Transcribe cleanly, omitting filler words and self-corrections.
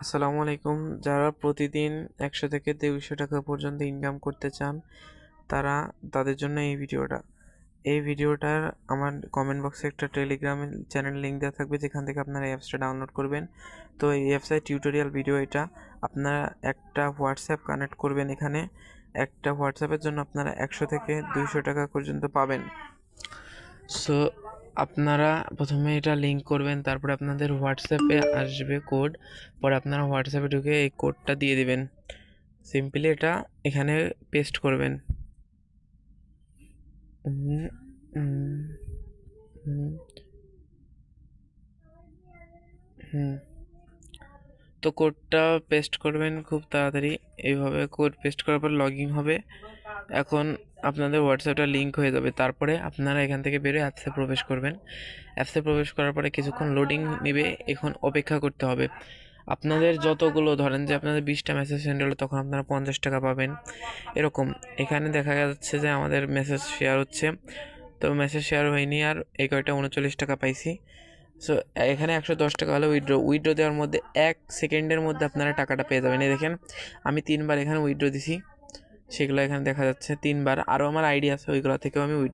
আসসালামু আলাইকুম। যারা প্রতিদিন ১০০ থেকে ২০০ টাকা পর্যন্ত ইনকাম করতে চান, তাদের জন্য এই ভিডিওটা। এই ভিডিওটার আমার কমেন্ট বক্সে একটা টেলিগ্রাম চ্যানেল লিঙ্ক দেওয়া থাকবে, যেখান থেকে আপনারা এই অ্যাপসটা ডাউনলোড করবেন। তো এই অ্যাপসের টিউটোরিয়াল ভিডিও এটা। আপনারা একটা হোয়াটসঅ্যাপ কানেক্ট করবেন এখানে। একটা হোয়াটসঅ্যাপের জন্য আপনারা ১০০ থেকে ২০০ টাকা পর্যন্ত পাবেন। সো আপনারা প্রথমে এটা লিঙ্ক করবেন, তারপরে আপনাদের হোয়াটসঅ্যাপে আসবে কোড। পরে আপনারা হোয়াটসঅ্যাপে ঢুকে এই কোডটা দিয়ে দিবেন। সিম্পলি এটা এখানে পেস্ট করবেন। হুম হুম হুম হুম তো কোডটা পেস্ট করবেন খুব তাড়াতাড়ি। এইভাবে কোড পেস্ট করার পর লগ ইন হবে। এখন আপনাদের হোয়াটসঅ্যাপটা লিঙ্ক হয়ে যাবে। তারপরে আপনারা এখান থেকে বেরিয়ে অ্যাপসে প্রবেশ করবেন। অ্যাপসে প্রবেশ করার পরে কিছুক্ষণ লোডিং নেবে, এখন অপেক্ষা করতে হবে। আপনাদের যতগুলো ধরেন যে আপনাদের ২০টা মেসেজ সেন্ড হলো, তখন আপনারা ৫০ টাকা পাবেন এরকম। এখানে দেখা যাচ্ছে যে আমাদের মেসেজ শেয়ার হচ্ছে, তো মেসেজ শেয়ার হয়নি, আর এই কয়টা ৩৯ টাকা পাইছি। সো এখানে ১১০ টাকা হলো উইথড্র দেওয়ার মধ্যে ১ সেকেন্ডের মধ্যে আপনারা টাকাটা পেয়ে যাবেন। এই দেখেন, আমি ৩ বার এখানে উইথড্র দিছি, সেগুলো এখানে দেখা যাচ্ছে ৩ বার। আরও আমার আইডি আছে, ওইগুলো থেকেও আমি